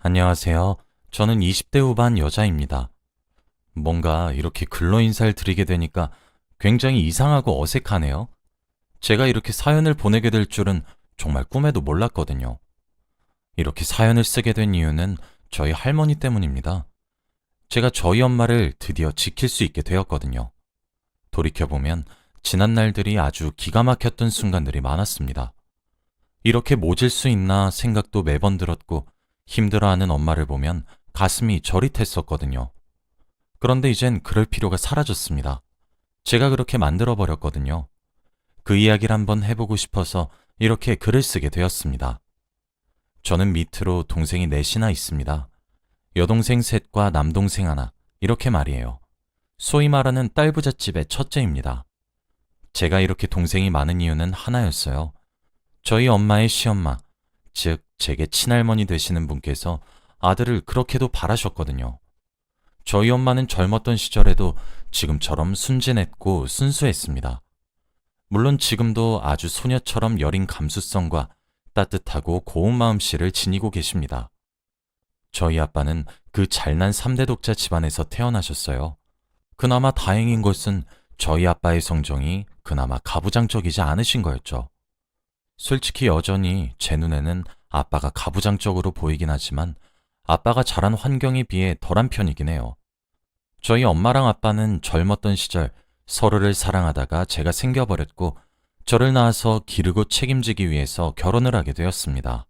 안녕하세요. 저는 20대 후반 여자입니다. 뭔가 이렇게 근로 인사를 드리게 되니까 굉장히 이상하고 어색하네요. 제가 이렇게 사연을 보내게 될 줄은 정말 꿈에도 몰랐거든요. 이렇게 사연을 쓰게 된 이유는 저희 할머니 때문입니다. 제가 저희 엄마를 드디어 지킬 수 있게 되었거든요. 돌이켜보면 지난 날들이 아주 기가 막혔던 순간들이 많았습니다. 이렇게 모질 수 있나 생각도 매번 들었고 힘들어하는 엄마를 보면 가슴이 저릿했었거든요. 그런데 이젠 그럴 필요가 사라졌습니다. 제가 그렇게 만들어버렸거든요. 그 이야기를 한번 해보고 싶어서 이렇게 글을 쓰게 되었습니다. 저는 밑으로 동생이 넷이나 있습니다. 여동생 셋과 남동생 하나, 이렇게 말이에요. 소위 말하는 딸부잣집의 첫째입니다. 제가 이렇게 동생이 많은 이유는 하나였어요. 저희 엄마의 시엄마, 즉 제게 친할머니 되시는 분께서 아들을 그렇게도 바라셨거든요. 저희 엄마는 젊었던 시절에도 지금처럼 순진했고 순수했습니다. 물론 지금도 아주 소녀처럼 여린 감수성과 따뜻하고 고운 마음씨를 지니고 계십니다. 저희 아빠는 그 잘난 3대 독자 집안에서 태어나셨어요. 그나마 다행인 것은 저희 아빠의 성정이 그나마 가부장적이지 않으신 거였죠. 솔직히 여전히 제 눈에는 아빠가 가부장적으로 보이긴 하지만 아빠가 자란 환경에 비해 덜한 편이긴 해요. 저희 엄마랑 아빠는 젊었던 시절 서로를 사랑하다가 제가 생겨버렸고 저를 낳아서 기르고 책임지기 위해서 결혼을 하게 되었습니다.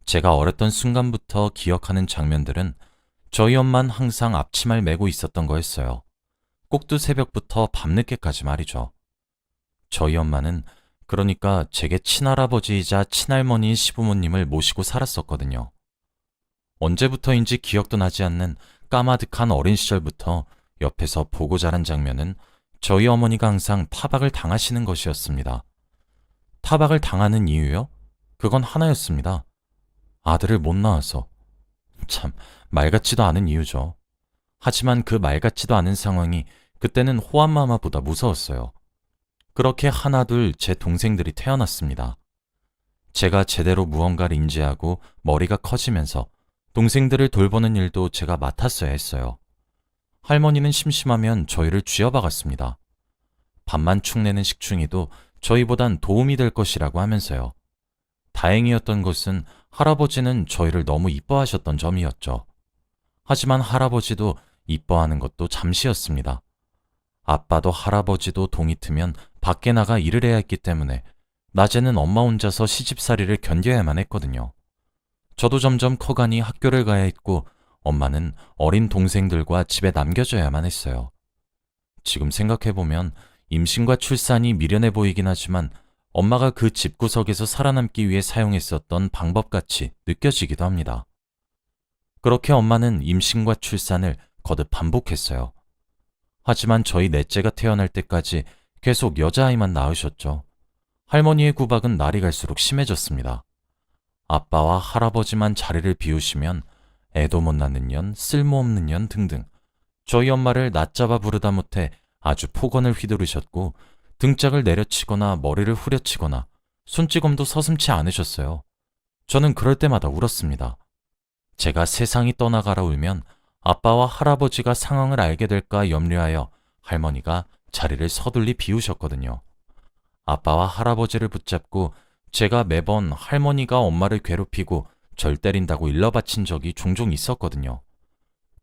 제가 어렸던 순간부터 기억하는 장면들은 저희 엄마는 항상 앞치마를 메고 있었던 거였어요. 꼭두 새벽부터 밤늦게까지 말이죠. 저희 엄마는 그러니까 제게 친할아버지이자 친할머니인 시부모님을 모시고 살았었거든요. 언제부터인지 기억도 나지 않는 까마득한 어린 시절부터 옆에서 보고 자란 장면은 저희 어머니가 항상 타박을 당하시는 것이었습니다. 타박을 당하는 이유요? 그건 하나였습니다. 아들을 못 낳아서. 참, 말 같지도 않은 이유죠. 하지만 그 말 같지도 않은 상황이 그때는 호환마마보다 무서웠어요. 그렇게 하나둘 제 동생들이 태어났습니다. 제가 제대로 무언가를 인지하고 머리가 커지면서 동생들을 돌보는 일도 제가 맡았어야 했어요. 할머니는 심심하면 저희를 쥐어박았습니다. 밥만 축내는 식충이도 저희보단 도움이 될 것이라고 하면서요. 다행이었던 것은 할아버지는 저희를 너무 이뻐하셨던 점이었죠. 하지만 할아버지도 이뻐하는 것도 잠시였습니다. 아빠도 할아버지도 동이 트면 밖에 나가 일을 해야 했기 때문에 낮에는 엄마 혼자서 시집살이를 견뎌야만 했거든요. 저도 점점 커가니 학교를 가야 했고 엄마는 어린 동생들과 집에 남겨져야만 했어요. 지금 생각해보면 임신과 출산이 미련해 보이긴 하지만 엄마가 그 집구석에서 살아남기 위해 사용했었던 방법같이 느껴지기도 합니다. 그렇게 엄마는 임신과 출산을 거듭 반복했어요. 하지만 저희 넷째가 태어날 때까지 계속 여자아이만 낳으셨죠. 할머니의 구박은 날이 갈수록 심해졌습니다. 아빠와 할아버지만 자리를 비우시면 애도 못 낳는 년, 쓸모없는 년 등등 저희 엄마를 낮잡아 부르다 못해 아주 폭언을 휘두르셨고 등짝을 내려치거나 머리를 후려치거나 손찌검도 서슴지 않으셨어요. 저는 그럴 때마다 울었습니다. 제가 세상이 떠나가라 울면 아빠와 할아버지가 상황을 알게 될까 염려하여 할머니가 자리를 서둘리 비우셨거든요. 아빠와 할아버지를 붙잡고 제가 매번 할머니가 엄마를 괴롭히고 절 때린다고 일러바친 적이 종종 있었거든요.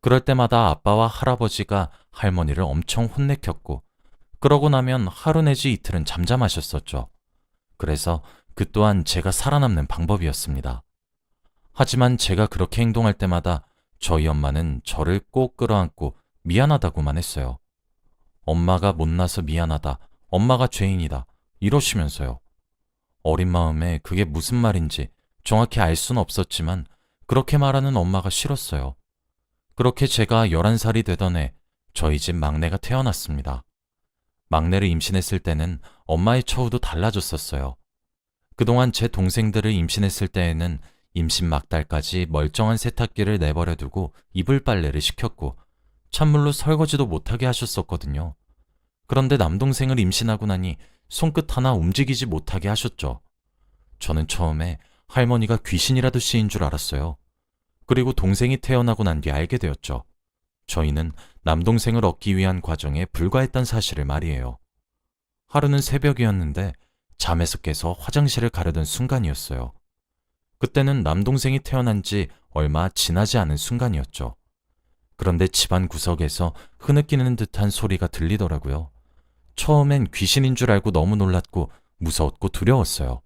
그럴 때마다 아빠와 할아버지가 할머니를 엄청 혼내켰고 그러고 나면 하루 내지 이틀은 잠잠하셨었죠. 그래서 그 또한 제가 살아남는 방법이었습니다. 하지만 제가 그렇게 행동할 때마다 저희 엄마는 저를 꼭 끌어안고 미안하다고만 했어요. 엄마가 못나서 미안하다, 엄마가 죄인이다, 이러시면서요. 어린 마음에 그게 무슨 말인지 정확히 알 수는 없었지만 그렇게 말하는 엄마가 싫었어요. 그렇게 제가 11살이 되던 해 저희 집 막내가 태어났습니다. 막내를 임신했을 때는 엄마의 처우도 달라졌었어요. 그동안 제 동생들을 임신했을 때에는 임신 막달까지 멀쩡한 세탁기를 내버려 두고 이불 빨래를 시켰고 찬물로 설거지도 못하게 하셨었거든요. 그런데 남동생을 임신하고 나니 손끝 하나 움직이지 못하게 하셨죠. 저는 처음에 할머니가 귀신이라도 씌인 줄 알았어요. 그리고 동생이 태어나고 난 뒤 알게 되었죠. 저희는 남동생을 얻기 위한 과정에 불과했던 사실을 말이에요. 하루는 새벽이었는데 잠에서 깨서 화장실을 가려던 순간이었어요. 그때는 남동생이 태어난 지 얼마 지나지 않은 순간이었죠. 그런데 집안 구석에서 흐느끼는 듯한 소리가 들리더라고요. 처음엔 귀신인 줄 알고 너무 놀랐고 무서웠고 두려웠어요.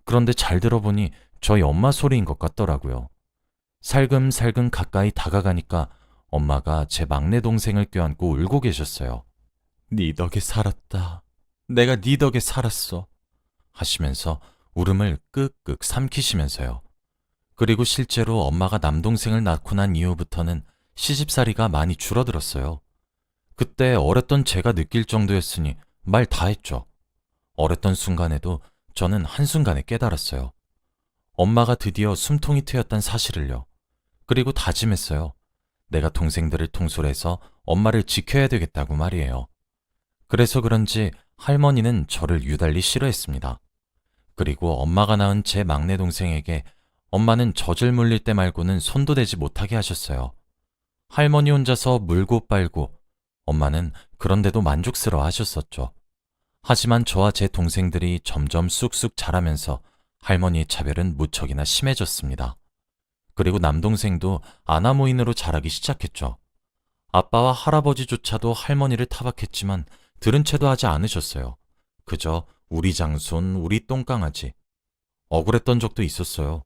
그런데 잘 들어보니 저희 엄마 소리인 것 같더라고요. 살금살금 가까이 다가가니까 엄마가 제 막내 동생을 껴안고 울고 계셨어요. 네 덕에 살았다. 내가 네 덕에 살았어. 하시면서 울음을 끄끄 삼키시면서요. 그리고 실제로 엄마가 남동생을 낳고 난 이후부터는 시집살이가 많이 줄어들었어요. 그때 어렸던 제가 느낄 정도였으니 말 다 했죠. 어렸던 순간에도 저는 한순간에 깨달았어요. 엄마가 드디어 숨통이 트였단 사실을요. 그리고 다짐했어요. 내가 동생들을 통솔해서 엄마를 지켜야 되겠다고 말이에요. 그래서 그런지 할머니는 저를 유달리 싫어했습니다. 그리고 엄마가 낳은 제 막내 동생에게 엄마는 젖을 물릴 때 말고는 손도 대지 못하게 하셨어요. 할머니 혼자서 물고 빨고 엄마는 그런데도 만족스러워 하셨었죠. 하지만 저와 제 동생들이 점점 쑥쑥 자라면서 할머니의 차별은 무척이나 심해졌습니다. 그리고 남동생도 아나무인으로 자라기 시작했죠. 아빠와 할아버지조차도 할머니를 타박했지만 들은 채도 하지 않으셨어요. 그저 우리 장손, 우리 똥강아지. 억울했던 적도 있었어요.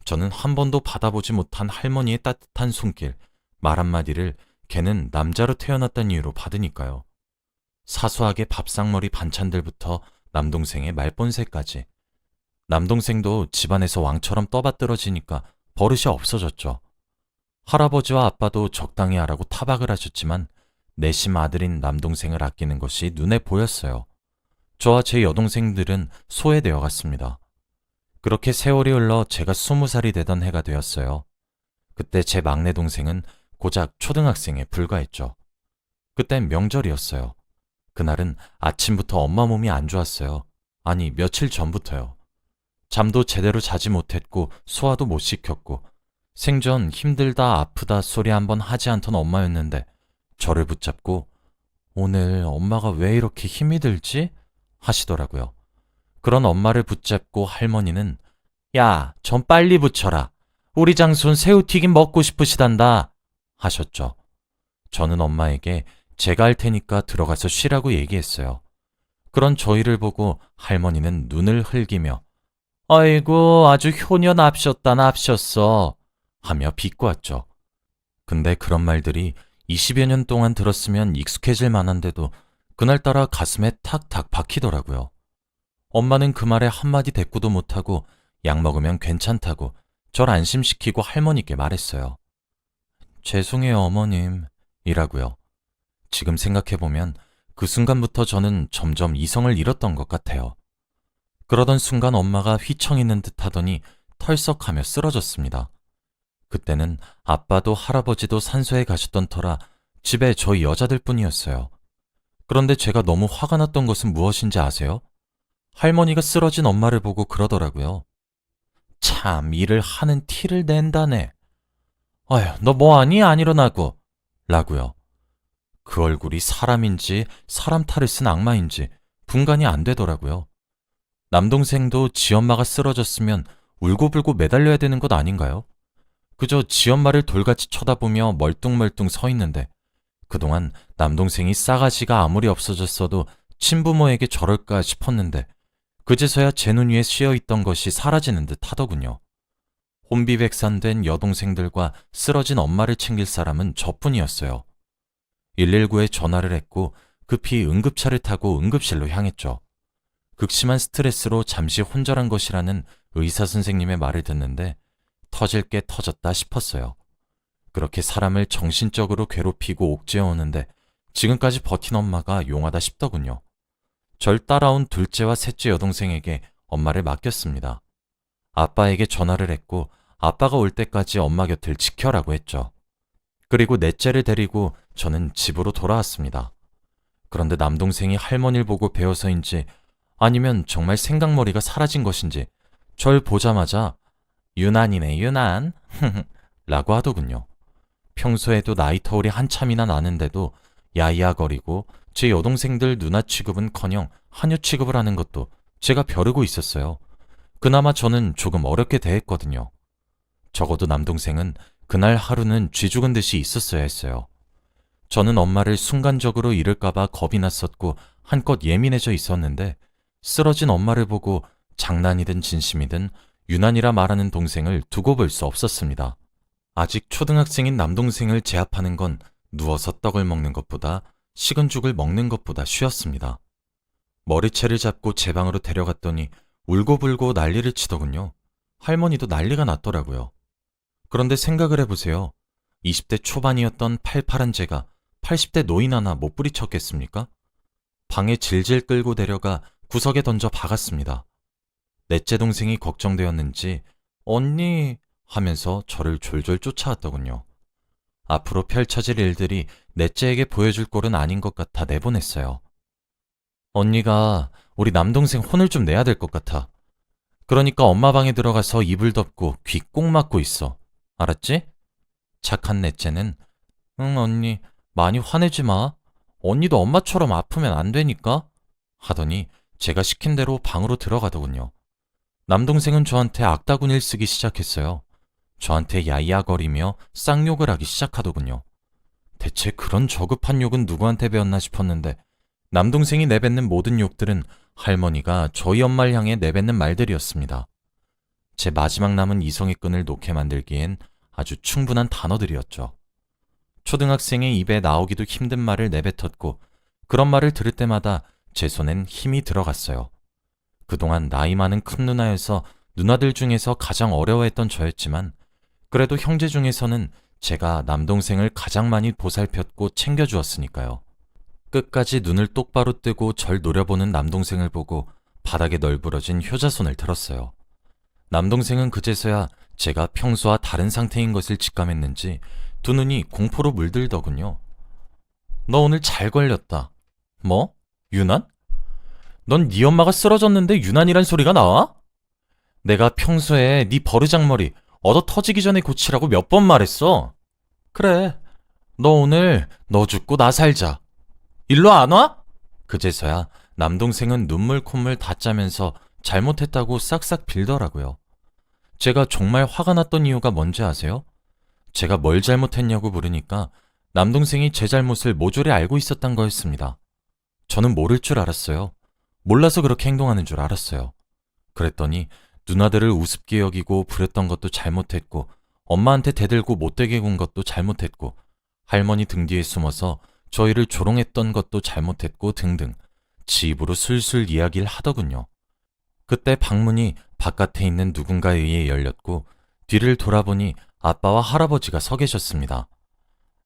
저는 한 번도 받아보지 못한 할머니의 따뜻한 손길, 말 한마디를 걔는 남자로 태어났다는 이유로 받으니까요. 사소하게 밥상머리 반찬들부터 남동생의 말본새까지. 남동생도 집안에서 왕처럼 떠받들어지니까 버릇이 없어졌죠. 할아버지와 아빠도 적당히 하라고 타박을 하셨지만 내심 아들인 남동생을 아끼는 것이 눈에 보였어요. 저와 제 여동생들은 소외되어 갔습니다. 그렇게 세월이 흘러 제가 20살이 되던 해가 되었어요. 그때 제 막내 동생은 고작 초등학생에 불과했죠. 그땐 명절이었어요. 그날은 아침부터 엄마 몸이 안 좋았어요. 아니, 며칠 전부터요. 잠도 제대로 자지 못했고 소화도 못 시켰고 생전 힘들다 아프다 소리 한번 하지 않던 엄마였는데 저를 붙잡고 오늘 엄마가 왜 이렇게 힘이 들지? 하시더라고요. 그런 엄마를 붙잡고 할머니는 야, 좀 빨리 붙여라. 우리 장손 새우튀김 먹고 싶으시단다. 하셨죠. 저는 엄마에게 제가 할 테니까 들어가서 쉬라고 얘기했어요. 그런 저희를 보고 할머니는 눈을 흘기며 아이고 아주 효녀 납셨다 납셨어 하며 비꼬았죠. 근데 그런 말들이 20여 년 동안 들었으면 익숙해질 만한데도 그날따라 가슴에 탁탁 박히더라고요. 엄마는 그 말에 한마디 대꾸도 못하고 약 먹으면 괜찮다고 절 안심시키고 할머니께 말했어요. 죄송해요 어머님 이라고요. 지금 생각해보면 그 순간부터 저는 점점 이성을 잃었던 것 같아요. 그러던 순간 엄마가 휘청이는 듯 하더니 털썩하며 쓰러졌습니다. 그때는 아빠도 할아버지도 산소에 가셨던 터라 집에 저희 여자들 뿐이었어요. 그런데 제가 너무 화가 났던 것은 무엇인지 아세요? 할머니가 쓰러진 엄마를 보고 그러더라고요. 참 일을 하는 티를 낸다네. 아휴, 너 뭐하니? 안 일어나고. 라고요. 그 얼굴이 사람인지 사람 탈을 쓴 악마인지 분간이 안 되더라고요. 남동생도 지엄마가 쓰러졌으면 울고불고 매달려야 되는 것 아닌가요? 그저 지엄마를 돌같이 쳐다보며 멀뚱멀뚱 서 있는데 그동안 남동생이 싸가지가 아무리 없어졌어도 친부모에게 저럴까 싶었는데 그제서야 제 눈 위에 씌어있던 것이 사라지는 듯 하더군요. 혼비백산된 여동생들과 쓰러진 엄마를 챙길 사람은 저뿐이었어요. 119에 전화를 했고 급히 응급차를 타고 응급실로 향했죠. 극심한 스트레스로 잠시 혼절한 것이라는 의사 선생님의 말을 듣는데 터질 게 터졌다 싶었어요. 그렇게 사람을 정신적으로 괴롭히고 옥죄어오는데 지금까지 버틴 엄마가 용하다 싶더군요. 절 따라온 둘째와 셋째 여동생에게 엄마를 맡겼습니다. 아빠에게 전화를 했고 아빠가 올 때까지 엄마 곁을 지켜라고 했죠. 그리고 넷째를 데리고 저는 집으로 돌아왔습니다. 그런데 남동생이 할머니를 보고 배워서인지 아니면 정말 생각머리가 사라진 것인지 절 보자마자 유난이네 유난 라고 하더군요. 평소에도 나이 터울이 한참이나 나는데도 야이야거리고 제 여동생들 누나 취급은커녕 하녀 취급을 하는 것도 제가 벼르고 있었어요. 그나마 저는 조금 어렵게 대했거든요. 적어도 남동생은 그날 하루는 쥐 죽은 듯이 있었어야 했어요. 저는 엄마를 순간적으로 잃을까봐 겁이 났었고 한껏 예민해져 있었는데 쓰러진 엄마를 보고 장난이든 진심이든 유난이라 말하는 동생을 두고 볼 수 없었습니다. 아직 초등학생인 남동생을 제압하는 건 누워서 떡을 먹는 것보다 식은 죽을 먹는 것보다 쉬웠습니다. 머리채를 잡고 제 방으로 데려갔더니 울고불고 난리를 치더군요. 할머니도 난리가 났더라고요. 그런데 생각을 해보세요. 20대 초반이었던 팔팔한 제가 80대 노인 하나 못 부리쳤겠습니까? 방에 질질 끌고 데려가 구석에 던져 박았습니다. 넷째 동생이 걱정되었는지 언니 하면서 저를 졸졸 쫓아왔더군요. 앞으로 펼쳐질 일들이 넷째에게 보여줄 꼴은 아닌 것 같아 내보냈어요. 언니가 우리 남동생 혼을 좀 내야 될 것 같아. 그러니까 엄마 방에 들어가서 이불 덮고 귀 꼭 막고 있어. 알았지? 착한 넷째는 응 언니 많이 화내지 마. 언니도 엄마처럼 아프면 안 되니까 하더니 제가 시킨 대로 방으로 들어가더군요. 남동생은 저한테 악다구니를 쓰기 시작했어요. 저한테 야야거리며 쌍욕을 하기 시작하더군요. 대체 그런 저급한 욕은 누구한테 배웠나 싶었는데 남동생이 내뱉는 모든 욕들은 할머니가 저희 엄마를 향해 내뱉는 말들이었습니다. 제 마지막 남은 이성의 끈을 놓게 만들기엔 아주 충분한 단어들이었죠. 초등학생의 입에 나오기도 힘든 말을 내뱉었고 그런 말을 들을 때마다 제 손엔 힘이 들어갔어요. 그동안 나이 많은 큰 누나여서 누나들 중에서 가장 어려워했던 저였지만 그래도 형제 중에서는 제가 남동생을 가장 많이 보살폈고 챙겨주었으니까요. 끝까지 눈을 똑바로 뜨고 절 노려보는 남동생을 보고 바닥에 널브러진 효자손을 들었어요. 남동생은 그제서야 제가 평소와 다른 상태인 것을 직감했는지 두 눈이 공포로 물들더군요. 너 오늘 잘 걸렸다. 뭐? 유난? 넌 네 엄마가 쓰러졌는데 유난이란 소리가 나와? 내가 평소에 네 버르장머리 얻어 터지기 전에 고치라고 몇 번 말했어. 그래, 너 오늘 너 죽고 나 살자. 일로 안 와? 그제서야 남동생은 눈물 콧물 다 짜면서 잘못했다고 싹싹 빌더라고요. 제가 정말 화가 났던 이유가 뭔지 아세요? 제가 뭘 잘못했냐고 물으니까 남동생이 제 잘못을 모조리 알고 있었던 거였습니다. 저는 모를 줄 알았어요. 몰라서 그렇게 행동하는 줄 알았어요. 그랬더니 누나들을 우습게 여기고 부렸던 것도 잘못했고 엄마한테 대들고 못되게 군 것도 잘못했고 할머니 등 뒤에 숨어서 저희를 조롱했던 것도 잘못했고 등등 지 입으로 술술 이야기를 하더군요. 그때 방문이 바깥에 있는 누군가에 의해 열렸고 뒤를 돌아보니 아빠와 할아버지가 서 계셨습니다.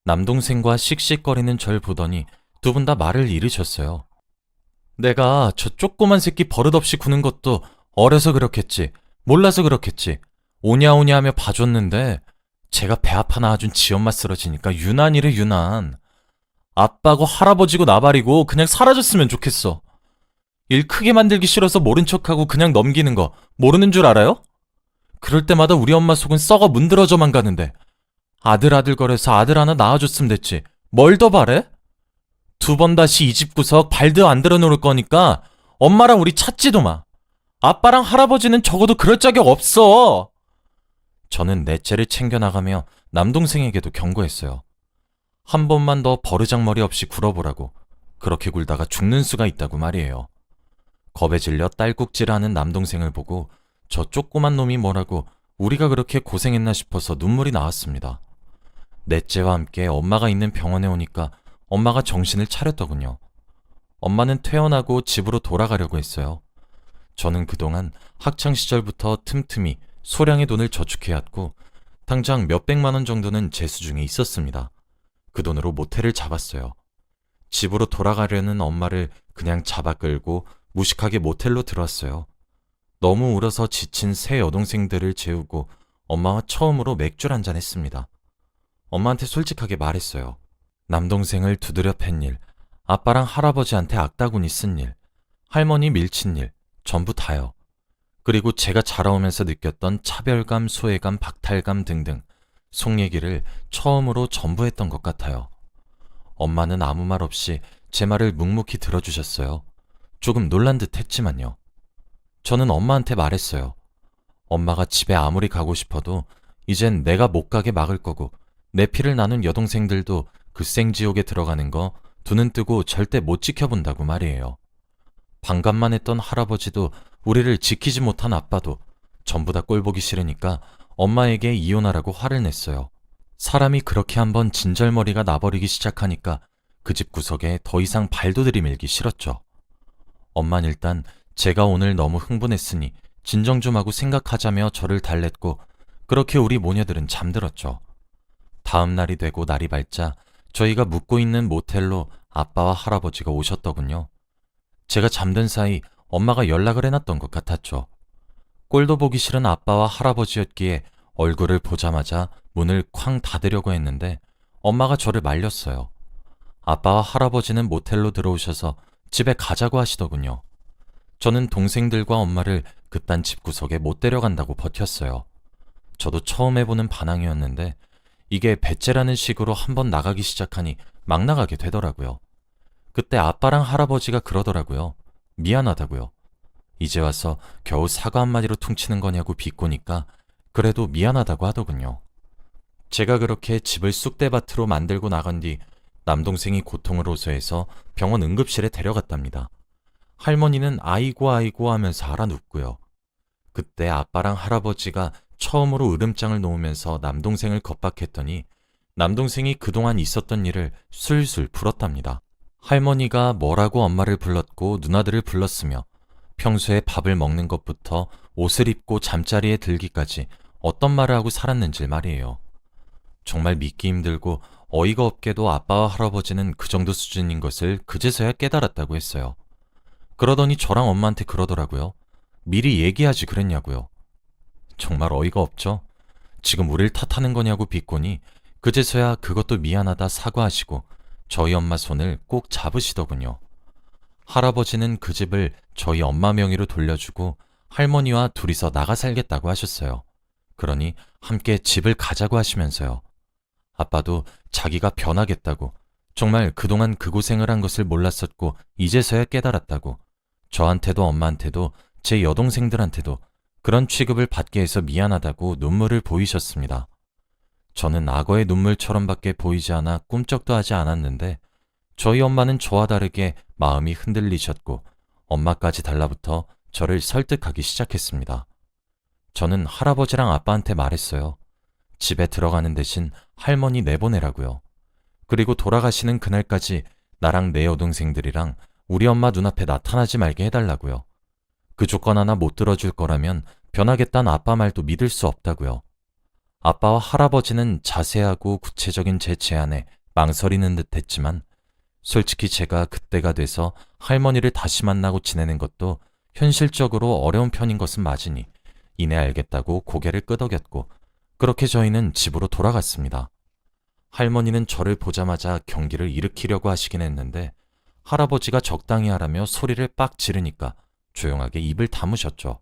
남동생과 씩씩거리는 절 보더니 두 분 다 말을 잃으셨어요. 내가 저 조그만 새끼 버릇없이 구는 것도 어려서 그렇겠지, 몰라서 그렇겠지, 오냐오냐 하며 봐줬는데 제가 배 아파 낳아준 지 엄마 쓰러지니까 유난이래 유난. 아빠고 할아버지고 나발이고 그냥 사라졌으면 좋겠어. 일 크게 만들기 싫어서 모른 척하고 그냥 넘기는 거 모르는 줄 알아요? 그럴 때마다 우리 엄마 속은 썩어 문드러져만 가는데 아들 거려서 아들 하나 낳아줬으면 됐지. 뭘 더 바래? 두 번 다시 이 집 구석 발도 안 들어 놓을 거니까 엄마랑 우리 찾지도 마. 아빠랑 할아버지는 적어도 그럴 자격 없어. 저는 넷째를 챙겨나가며 남동생에게도 경고했어요. 한 번만 더 버르장머리 없이 굴어보라고. 그렇게 굴다가 죽는 수가 있다고 말이에요. 겁에 질려 딸꾹질하는 남동생을 보고 저 조그만 놈이 뭐라고 우리가 그렇게 고생했나 싶어서 눈물이 나왔습니다. 넷째와 함께 엄마가 있는 병원에 오니까 엄마가 정신을 차렸더군요. 엄마는 퇴원하고 집으로 돌아가려고 했어요. 저는 그동안 학창시절부터 틈틈이 소량의 돈을 저축해왔고 당장 몇백만 원 정도는 제 수중에 있었습니다. 그 돈으로 모텔을 잡았어요. 집으로 돌아가려는 엄마를 그냥 잡아 끌고 무식하게 모텔로 들어왔어요. 너무 울어서 지친 새 여동생들을 재우고 엄마와 처음으로 맥주를 한잔 했습니다. 엄마한테 솔직하게 말했어요. 남동생을 두드려 팬 일, 아빠랑 할아버지한테 악다구니 쓴 일, 할머니 밀친 일, 전부 다요. 그리고 제가 자라오면서 느꼈던 차별감, 소외감, 박탈감 등등 속 얘기를 처음으로 전부 했던 것 같아요. 엄마는 아무 말 없이 제 말을 묵묵히 들어주셨어요. 조금 놀란 듯 했지만요. 저는 엄마한테 말했어요. 엄마가 집에 아무리 가고 싶어도 이젠 내가 못 가게 막을 거고 내 피를 나눈 여동생들도 그 생지옥에 들어가는 거 두 눈 뜨고 절대 못 지켜본다고 말이에요. 반갑만 했던 할아버지도 우리를 지키지 못한 아빠도 전부 다 꼴보기 싫으니까 엄마에게 이혼하라고 화를 냈어요. 사람이 그렇게 한번 진절머리가 나버리기 시작하니까 그 집 구석에 더 이상 발도 들이밀기 싫었죠. 엄만 일단 제가 오늘 너무 흥분했으니 진정 좀 하고 생각하자며 저를 달랬고 그렇게 우리 모녀들은 잠들었죠. 다음 날이 되고 날이 밝자 저희가 묵고 있는 모텔로 아빠와 할아버지가 오셨더군요. 제가 잠든 사이 엄마가 연락을 해놨던 것 같았죠. 꼴도 보기 싫은 아빠와 할아버지였기에 얼굴을 보자마자 문을 쾅 닫으려고 했는데 엄마가 저를 말렸어요. 아빠와 할아버지는 모텔로 들어오셔서 집에 가자고 하시더군요. 저는 동생들과 엄마를 그딴 집구석에 못 데려간다고 버텼어요. 저도 처음 해보는 반항이었는데 이게 배째라는 식으로 한번 나가기 시작하니 막 나가게 되더라고요. 그때 아빠랑 할아버지가 그러더라고요. 미안하다고요. 이제 와서 겨우 사과 한마디로 퉁치는 거냐고 비꼬니까 그래도 미안하다고 하더군요. 제가 그렇게 집을 쑥대밭으로 만들고 나간 뒤 남동생이 고통을 호소해서 병원 응급실에 데려갔답니다. 할머니는 아이고 아이고 하면서 알아눕고요. 그때 아빠랑 할아버지가 처음으로 으름장을 놓으면서 남동생을 겁박했더니 남동생이 그동안 있었던 일을 술술 풀었답니다. 할머니가 뭐라고 엄마를 불렀고 누나들을 불렀으며 평소에 밥을 먹는 것부터 옷을 입고 잠자리에 들기까지 어떤 말을 하고 살았는지 말이에요. 정말 믿기 힘들고 어이가 없게도 아빠와 할아버지는 그 정도 수준인 것을 그제서야 깨달았다고 했어요. 그러더니 저랑 엄마한테 그러더라고요. 미리 얘기하지 그랬냐고요. 정말 어이가 없죠? 지금 우릴 탓하는 거냐고 비꼬니 그제서야 그것도 미안하다 사과하시고 저희 엄마 손을 꼭 잡으시더군요. 할아버지는 그 집을 저희 엄마 명의로 돌려주고 할머니와 둘이서 나가 살겠다고 하셨어요. 그러니 함께 집을 가자고 하시면서요. 아빠도 자기가 변하겠다고, 정말 그동안 그 고생을 한 것을 몰랐었고 이제서야 깨달았다고, 저한테도 엄마한테도 제 여동생들한테도 그런 취급을 받게 해서 미안하다고 눈물을 보이셨습니다. 저는 악어의 눈물처럼밖에 보이지 않아 꿈쩍도 하지 않았는데 저희 엄마는 저와 다르게 마음이 흔들리셨고 엄마까지 달라붙어 저를 설득하기 시작했습니다. 저는 할아버지랑 아빠한테 말했어요. 집에 들어가는 대신 할머니 내보내라고요. 그리고 돌아가시는 그날까지 나랑 내 여동생들이랑 우리 엄마 눈앞에 나타나지 말게 해달라고요. 그 조건 하나 못 들어줄 거라면 변하겠다는 아빠 말도 믿을 수 없다고요. 아빠와 할아버지는 자세하고 구체적인 제 제안에 망설이는 듯 했지만 솔직히 제가 그때가 돼서 할머니를 다시 만나고 지내는 것도 현실적으로 어려운 편인 것은 맞으니 이내 알겠다고 고개를 끄덕였고 그렇게 저희는 집으로 돌아갔습니다. 할머니는 저를 보자마자 경기를 일으키려고 하시긴 했는데 할아버지가 적당히 하라며 소리를 빡 지르니까 조용하게 입을 다무셨죠.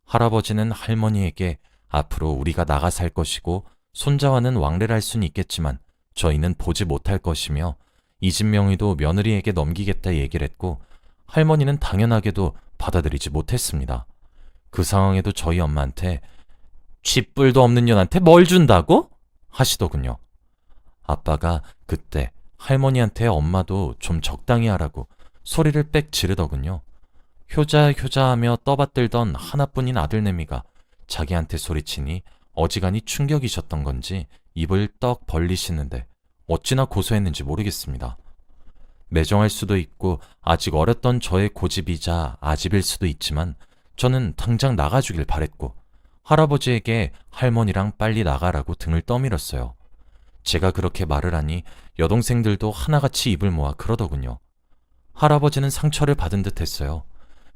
할아버지는 할머니에게 앞으로 우리가 나가 살 것이고 손자와는 왕래를 할 수는 있겠지만 저희는 보지 못할 것이며 이 집 명의도 며느리에게 넘기겠다 얘기를 했고 할머니는 당연하게도 받아들이지 못했습니다. 그 상황에도 저희 엄마한테 쥐뿔도 없는 년한테 뭘 준다고? 하시더군요. 아빠가 그때 할머니한테 엄마도 좀 적당히 하라고 소리를 빽 지르더군요. 효자효자하며 떠받들던 하나뿐인 아들내미가 자기한테 소리치니 어지간히 충격이셨던 건지 입을 떡 벌리시는데 어찌나 고소했는지 모르겠습니다. 매정할 수도 있고 아직 어렸던 저의 고집이자 아집일 수도 있지만 저는 당장 나가주길 바랬고 할아버지에게 할머니랑 빨리 나가라고 등을 떠밀었어요. 제가 그렇게 말을 하니 여동생들도 하나같이 입을 모아 그러더군요. 할아버지는 상처를 받은 듯 했어요.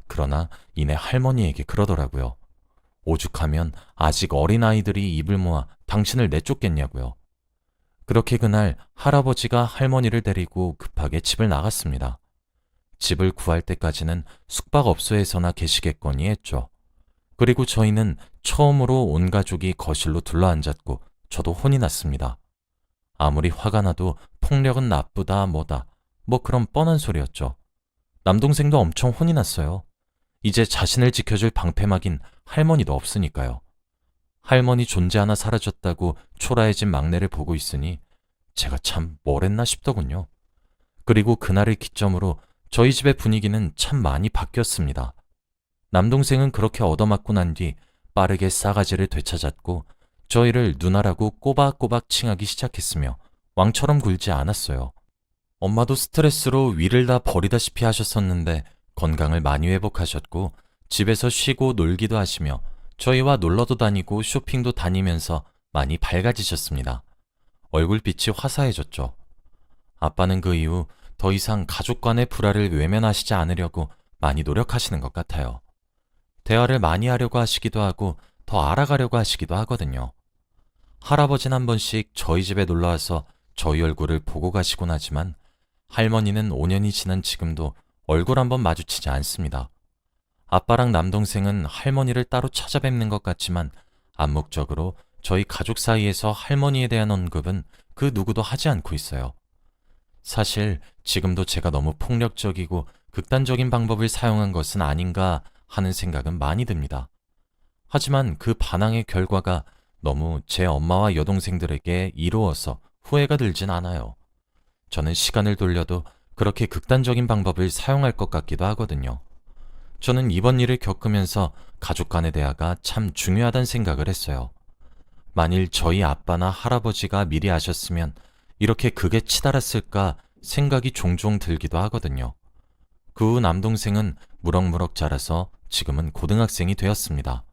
그러나 이내 할머니에게 그러더라고요. 오죽하면 아직 어린아이들이 입을 모아 당신을 내쫓겠냐고요. 그렇게 그날 할아버지가 할머니를 데리고 급하게 집을 나갔습니다. 집을 구할 때까지는 숙박업소에서나 계시겠거니 했죠. 그리고 저희는 처음으로 온 가족이 거실로 둘러앉았고 저도 혼이 났습니다. 아무리 화가 나도 폭력은 나쁘다 뭐다 뭐 그런 뻔한 소리였죠. 남동생도 엄청 혼이 났어요. 이제 자신을 지켜줄 방패막인 할머니도 없으니까요. 할머니 존재 하나 사라졌다고 초라해진 막내를 보고 있으니 제가 참 뭘 했나 싶더군요. 그리고 그날을 기점으로 저희 집의 분위기는 참 많이 바뀌었습니다. 남동생은 그렇게 얻어맞고 난 뒤 빠르게 싸가지를 되찾았고 저희를 누나라고 꼬박꼬박 칭하기 시작했으며 왕처럼 굴지 않았어요. 엄마도 스트레스로 위를 다 버리다시피 하셨었는데 건강을 많이 회복하셨고 집에서 쉬고 놀기도 하시며 저희와 놀러도 다니고 쇼핑도 다니면서 많이 밝아지셨습니다. 얼굴빛이 화사해졌죠. 아빠는 그 이후 더 이상 가족 간의 불화를 외면하시지 않으려고 많이 노력하시는 것 같아요. 대화를 많이 하려고 하시기도 하고 더 알아가려고 하시기도 하거든요. 할아버지는 한 번씩 저희 집에 놀러와서 저희 얼굴을 보고 가시곤 하지만 할머니는 5년이 지난 지금도 얼굴 한번 마주치지 않습니다. 아빠랑 남동생은 할머니를 따로 찾아뵙는 것 같지만 암묵적으로 저희 가족 사이에서 할머니에 대한 언급은 그 누구도 하지 않고 있어요. 사실 지금도 제가 너무 폭력적이고 극단적인 방법을 사용한 것은 아닌가 하는 생각은 많이 듭니다. 하지만 그 반항의 결과가 너무 제 엄마와 여동생들에게 이로워서 후회가 들진 않아요. 저는 시간을 돌려도 그렇게 극단적인 방법을 사용할 것 같기도 하거든요. 저는 이번 일을 겪으면서 가족 간의 대화가 참 중요하다는 생각을 했어요. 만일 저희 아빠나 할아버지가 미리 아셨으면 이렇게 극에 치달았을까 생각이 종종 들기도 하거든요. 그 후 남동생은 무럭무럭 자라서 지금은 고등학생이 되었습니다.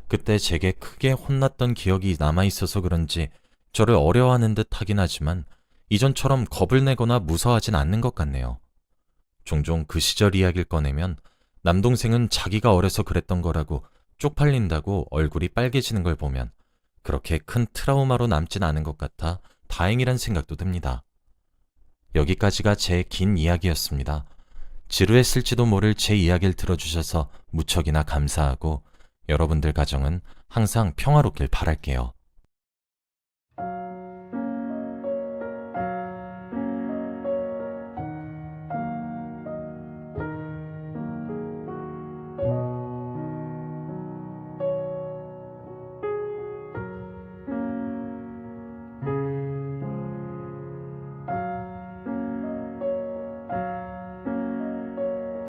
그때 제게 크게 혼났던 기억이 남아있어서 그런지 저를 어려워하는 듯 하긴 하지만 이전처럼 겁을 내거나 무서워하진 않는 것 같네요. 종종 그 시절 이야기를 꺼내면 남동생은 자기가 어려서 그랬던 거라고 쪽팔린다고 얼굴이 빨개지는 걸 보면 그렇게 큰 트라우마로 남진 않은 것 같아 다행이란 생각도 듭니다. 여기까지가 제 긴 이야기였습니다. 지루했을지도 모를 제 이야기를 들어주셔서 무척이나 감사하고 여러분들 가정은 항상 평화롭길 바랄게요.